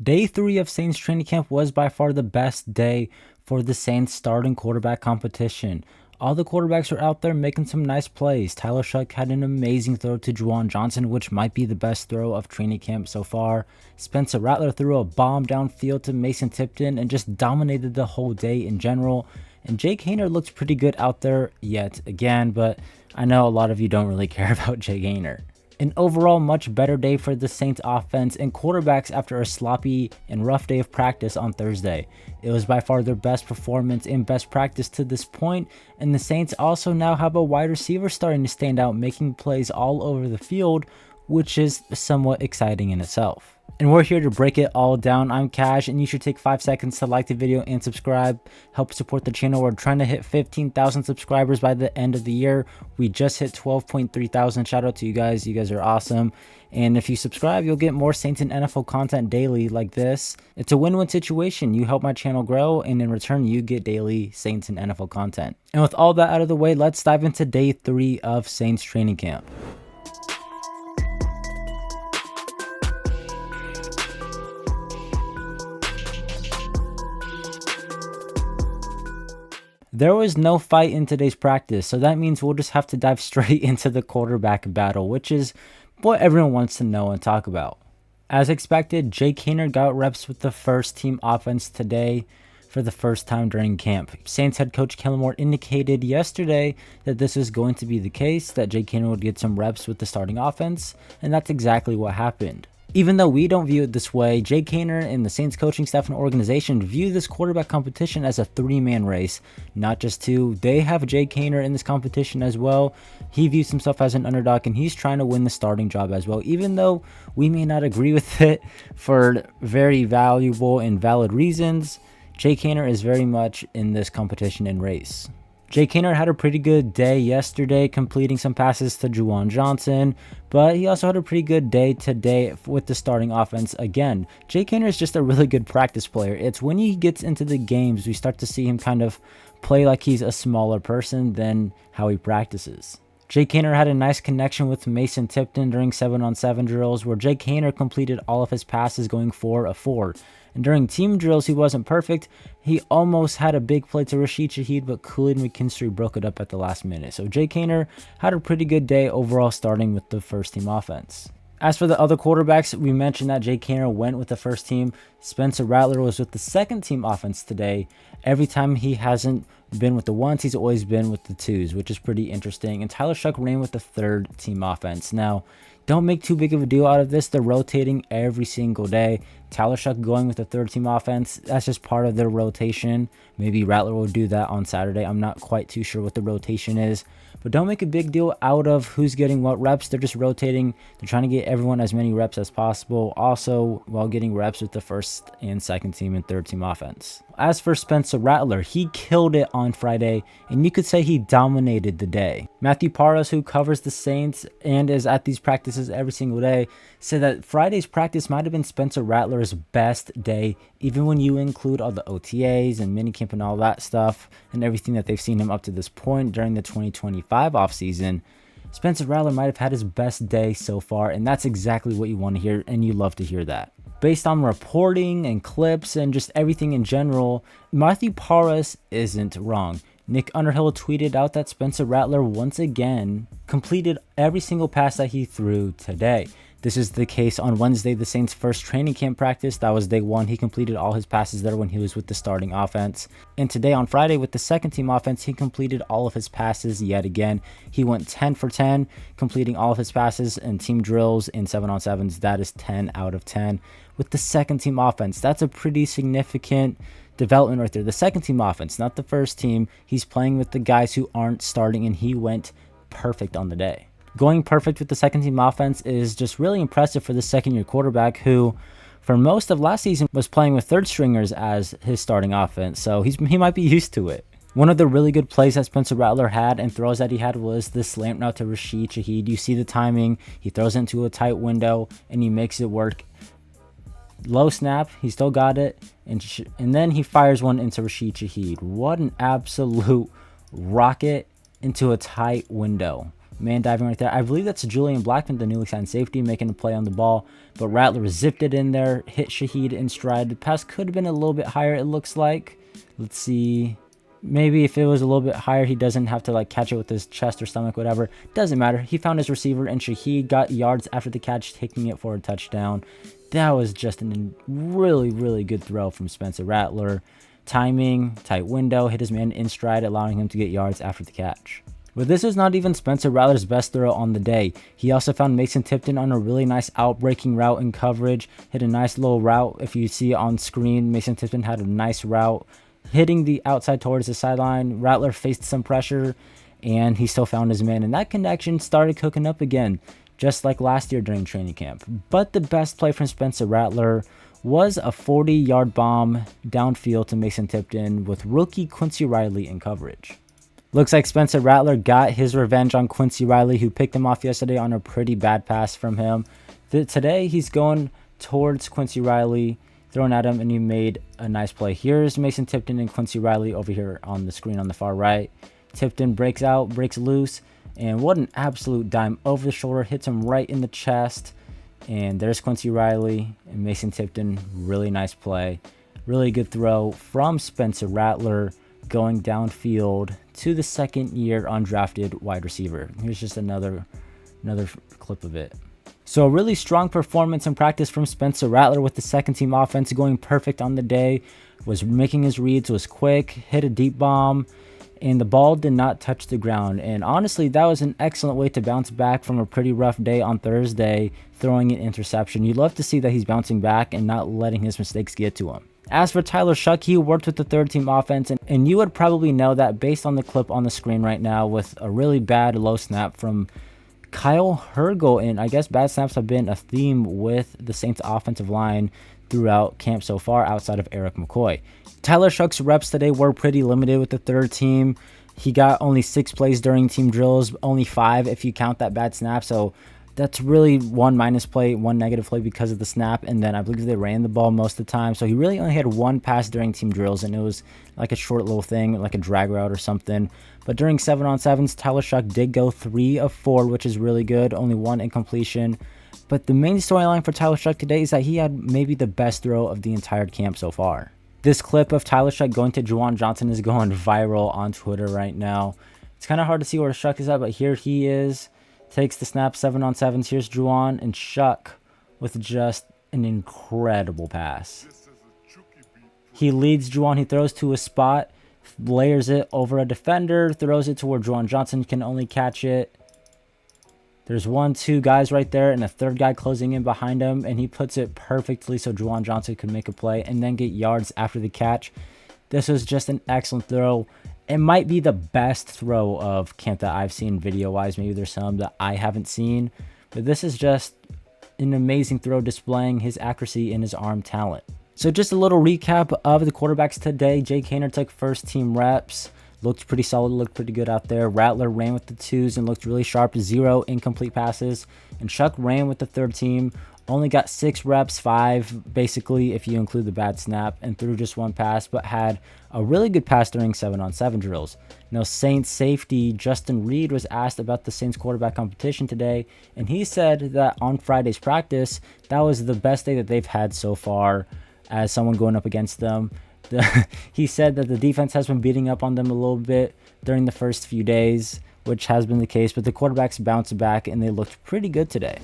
Day 3 of Saints training camp was by far the best day for the Saints starting quarterback competition. All the quarterbacks were out there making some nice plays. Tyler Shuck had an amazing throw to Juwan Johnson, which might be the best throw of training camp so far. Spencer Rattler threw a bomb downfield to Mason Tipton and just dominated the whole day in general. And Jake Haener looked pretty good out there yet again, but I know a lot of you don't really care about Jake Haener. An overall much better day for the Saints offense and quarterbacks after a sloppy and rough day of practice on Thursday. It was by far their best performance and best practice to this point, and the Saints also now have a wide receiver starting to stand out, making plays all over the field, which is somewhat exciting in itself. And we're here to break it all down. I'm Cash, and you should take 5 seconds to like the video and subscribe. Help support the channel. We're trying to hit 15,000 subscribers by the end of the year. We just hit 12.3 thousand. Shout out to you guys. You guys are awesome. And if you subscribe, you'll get more Saints and NFL content daily like this. It's a win-win situation. You help my channel grow, and in return, you get daily Saints and NFL content. And with all that out of the way, let's dive into day 3 of Saints training camp. There was no fight in today's practice, so that means we'll just have to dive straight into the quarterback battle, which is what everyone wants to know and talk about. As expected, Jake Haener got reps with the first team offense today for the first time during camp. Saints head coach Kellen Moore indicated yesterday that this is going to be the case, that Jake Haener would get some reps with the starting offense, and that's exactly what happened. Even though we don't view it this way, Jake Haener and the Saints coaching staff and organization view this quarterback competition as a 3-man race, not just 2. They have Jake Haener in this competition as well. He views himself as an underdog, and he's trying to win the starting job as well, even though we may not agree with it for very valuable and valid reasons. Jake Haener is very much in this competition and race. Jake Haener had a pretty good day yesterday, completing some passes to Juwan Johnson, but he also had a pretty good day today with the starting offense again. Jake Haener is just a really good practice player. It's when he gets into the games, we start to see him kind of play like he's a smaller person than how he practices. Jake Haener had a nice connection with Mason Tipton during 7-on-7 drills, where Jake Haener completed all of his passes going 4 of 4. And during team drills, he wasn't perfect. He almost had a big play to Rashid Shaheed, but Khalid McKinstry broke it up at the last minute. So Jake Haener had a pretty good day overall, starting with the first team offense. As for the other quarterbacks, we mentioned that Jake Haener went with the first team. Spencer Rattler was with the second team offense today. Every time he hasn't been with the ones, he's always been with the twos, which is pretty interesting. And Tyler Shuck ran with the third team offense. Now, don't make too big of a deal out of this. They're rotating every single day. Tyler Shuck going with the third team offense, that's just part of their rotation. Maybe Rattler will do that on Saturday. I'm not quite too sure what the rotation is. But don't make a big deal out of who's getting what reps. They're just rotating. They're trying to get everyone as many reps as possible, also while getting reps with the first and second team and third team offense. As for Spencer Rattler, he killed it on Friday, and you could say he dominated the day. Matthew Parras, who covers the Saints and is at these practices every single day, said that Friday's practice might have been Spencer Rattler's best day, even when you include all the OTAs and minicamp and all that stuff and everything that they've seen him up to this point during the 2025 offseason. Spencer Rattler might have had his best day so far, and that's exactly what you want to hear, and you love to hear that. Based on reporting and clips and just everything in general, Matthew Parras isn't wrong. Nick Underhill tweeted out that Spencer Rattler once again completed every single pass that he threw today. This is the case on Wednesday, the Saints' first training camp practice. That was day 1. He completed all his passes there when he was with the starting offense. And today on Friday with the second team offense, he completed all of his passes yet again. He went 10 for 10, completing all of his passes in team drills in 7-on-7s. That is 10 out of 10. With the second team offense, that's a pretty significant development right there. The second team offense, not the first team. He's playing with the guys who aren't starting, and he went perfect on the day. Going perfect with the second team offense is just really impressive for the second-year quarterback who, for most of last season, was playing with third stringers as his starting offense, so he might be used to it. One of the really good plays that Spencer Rattler had and throws that he had was the slant route to Rashid Shaheed. You see the timing. He throws it into a tight window, and he makes it work. Low snap, he still got it, and then he fires one into Rashid Shaheed. What an absolute rocket into a tight window. Man diving right there. I believe that's Julian Blackman, the newly signed safety, making a play on the ball. But Rattler zipped it in there, hit Shaheed in stride. The pass could have been a little bit higher, it looks like. Let's see. Maybe if it was a little bit higher, he doesn't have to like catch it with his chest or stomach, whatever. Doesn't matter. He found his receiver, and Shaheed got yards after the catch, taking it for a touchdown. That was just a really, really good throw from Spencer Rattler. Timing, tight window, hit his man in stride, allowing him to get yards after the catch. But this is not even Spencer Rattler's best throw on the day. He also found Mason Tipton on a really nice outbreaking route in coverage. Hit a nice little route. If you see on screen, Mason Tipton had a nice route, hitting the outside towards the sideline. Rattler faced some pressure, and he still found his man. And that connection started cooking up again, just like last year during training camp. But the best play from Spencer Rattler was a 40-yard bomb downfield to Mason Tipton with rookie Quincy Riley in coverage. Looks like Spencer Rattler got his revenge on Quincy Riley, who picked him off yesterday on a pretty bad pass from him. Today, he's going towards Quincy Riley, throwing at him, and he made a nice play. Here's Mason Tipton and Quincy Riley over here on the screen on the far right. Tipton breaks out, breaks loose, and what an absolute dime over the shoulder. Hits him right in the chest. And there's Quincy Riley and Mason Tipton. Really nice play. Really good throw from Spencer Rattler, going downfield to the second-year undrafted wide receiver. Here's just another clip of it. So a really strong performance in practice from Spencer Rattler with the second-team offense going perfect on the day. Was making his reads, was quick, hit a deep bomb, and the ball did not touch the ground. And honestly, that was an excellent way to bounce back from a pretty rough day on Thursday, throwing an interception. You'd love to see that he's bouncing back and not letting his mistakes get to him. As for Tyler Shuck, he worked with the third-team offense, and you would probably know that based on the clip on the screen right now with a really bad low snap from Kyle Hergel. And I guess bad snaps have been a theme with the Saints offensive line throughout camp so far outside of Eric McCoy. Tyler Shuck's reps today were pretty limited with the third team. He got only 6 plays during team drills, only 5 if you count that bad snap. So that's really 1 minus play, 1 negative play because of the snap. And then I believe they ran the ball most of the time. So he really only had 1 pass during team drills, and it was like a short little thing, like a drag route or something. But during 7-on-7s, Tyler Shuck did go 3 of 4, which is really good. Only 1 incompletion. But the main storyline for Tyler Shuck today is that he had maybe the best throw of the entire camp so far. This clip of Tyler Shuck going to Juwan Johnson is going viral on Twitter right now. It's kind of hard to see where Shuck is at, but here he is. Takes the snap, 7-on-7s. Here's Juwan, and Shuck with just an incredible pass. He leads Juwan. He throws to a spot, layers it over a defender, throws it to where Juwan Johnson can only catch it. There's 2 guys right there and a third guy closing in behind him, and he puts it perfectly so Juwan Johnson could make a play and then get yards after the catch. This was just an excellent throw. It might be the best throw of camp that I've seen video-wise. Maybe there's some that I haven't seen, but this is just an amazing throw displaying his accuracy and his arm talent. So just a little recap of the quarterbacks today. Jake Haener took first team reps. Looked pretty solid, looked pretty good out there. Rattler ran with the 2s and looked really sharp. 0 incomplete passes. And Shuck ran with the third team. Only got 6 reps, 5 basically if you include the bad snap, and threw just 1 pass, but had a really good pass during 7-on-7 drills. Now, Saints safety Justin Reed was asked about the Saints quarterback competition today, and he said that on Friday's practice, that was the best day that they've had so far as someone going up against them. He said that the defense has been beating up on them a little bit during the first few days, which has been the case, but the quarterbacks bounced back and they looked pretty good today.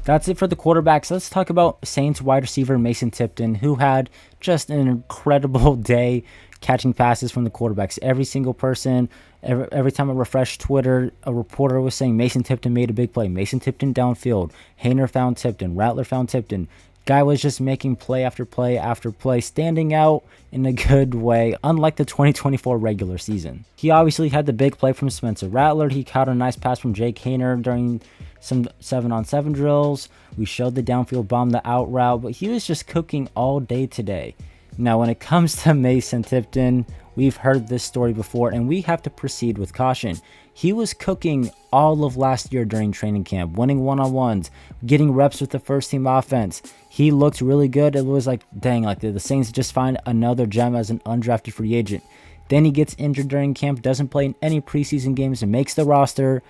That's it for the quarterbacks. Let's talk about Saints wide receiver Mason Tipton, who had just an incredible day catching passes from the quarterbacks. Every single person, every time I refreshed Twitter, a reporter was saying Mason Tipton made a big play. Mason Tipton downfield. Haener found Tipton. Rattler found Tipton. Guy was just making play after play after play, standing out in a good way, unlike the 2024 regular season. He obviously had the big play from Spencer Rattler. He caught a nice pass from Jake Haener during some 7-on-7 drills. We showed the downfield bomb, the out route, but he was just cooking all day today. Now, when it comes to Mason Tipton, we've heard this story before, and we have to proceed with caution. He was cooking all of last year during training camp, winning one-on-ones, getting reps with the first-team offense. He looked really good. It was like, dang, like the Saints just find another gem as an undrafted free agent. Then he gets injured during camp, doesn't play in any preseason games, and makes the roster.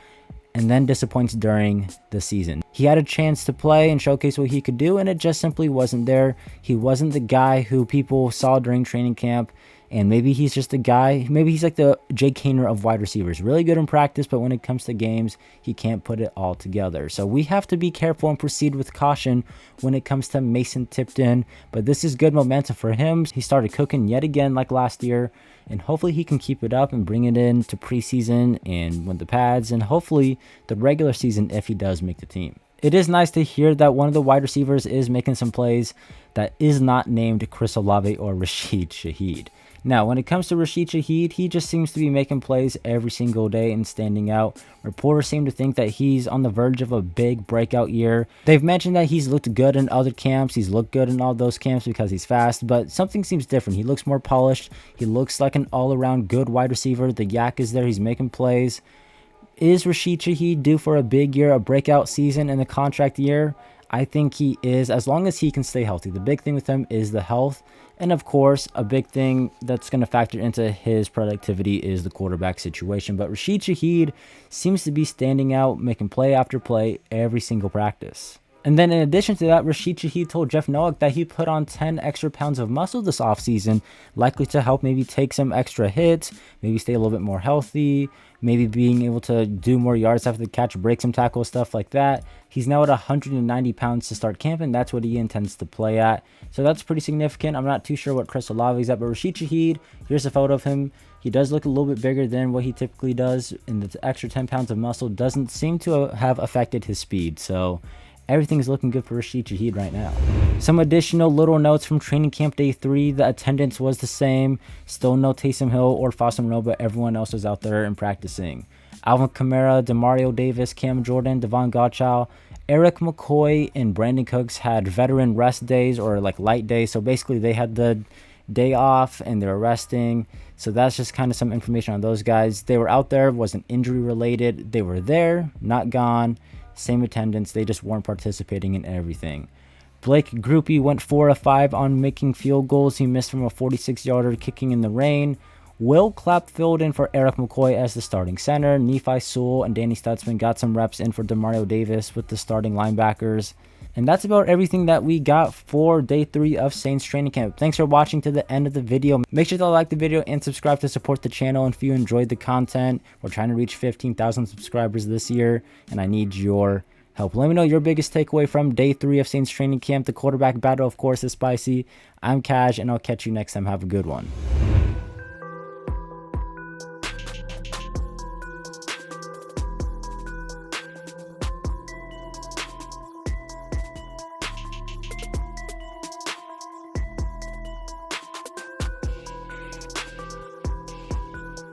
and then disappoints during the season. He had a chance to play and showcase what he could do, and it just simply wasn't there. He wasn't the guy who people saw during training camp, and maybe he's just a guy, maybe he's like the Jake Haener of wide receivers. Really good in practice, but when it comes to games, he can't put it all together. So we have to be careful and proceed with caution when it comes to Mason Tipton. But this is good momentum for him. He started cooking yet again like last year, and hopefully he can keep it up and bring it in to preseason and win the pads, and hopefully the regular season if he does make the team. It is nice to hear that one of the wide receivers is making some plays that is not named Chris Olave or Rashid Shaheed. Now, when it comes to Rashid Shaheed, he just seems to be making plays every single day and standing out. Reporters seem to think that he's on the verge of a big breakout year. They've mentioned that he's looked good in other camps. He's looked good in all those camps because he's fast, but something seems different. He looks more polished. He looks like an all-around good wide receiver. The yak is there. He's making plays. Is Rashid Shaheed due for a big year, a breakout season in the contract year? I think he is, as long as he can stay healthy. The big thing with him is the health. And of course, a big thing that's going to factor into his productivity is the quarterback situation. But Rashid Shaheed seems to be standing out, making play after play every single practice. And then in addition to that, Rashid Shaheed told Jeff Noack that he put on 10 extra pounds of muscle this offseason, likely to help maybe take some extra hits, maybe stay a little bit more healthy, maybe being able to do more yards after the catch, break some tackles, stuff like that. He's now at 190 pounds to start camp, and that's what he intends to play at. So that's pretty significant. I'm not too sure what Chris Olave is at, but Rashid Shaheed, here's a photo of him. He does look a little bit bigger than what he typically does, and the extra 10 pounds of muscle doesn't seem to have affected his speed. So everything's looking good for Rashid Shaheed right now. Some additional little notes from training camp day 3. The attendance was the same. Still no Taysom Hill or Foster Moreau, but everyone else was out there and practicing. Alvin Kamara, Demario Davis, Cam Jordan, Devon Godchaux, Eric McCoy, and Brandon Cooks had veteran rest days or like light days. So basically they had the day off and they're resting. So that's just kind of some information on those guys. They were out there, wasn't injury related. They were there, not gone. Same attendance, they just weren't participating in everything. Blake Grupe went 4 of 5 on making field goals. He missed from a 46-yarder kicking in the rain. Will Clapp filled in for Eric McCoy as the starting center. Nephi Sewell and Danny Stutzman got some reps in for Demario Davis with the starting linebackers. And that's about everything that we got for day 3 of Saints training camp. Thanks for watching to the end of the video. Make sure to like the video and subscribe to support the channel. And if you enjoyed the content, we're trying to reach 15,000 subscribers this year, and I need your help. Let me know your biggest takeaway from day 3 of Saints training camp. The quarterback battle, of course, is spicy. I'm Cash, and I'll catch you next time. Have a good one.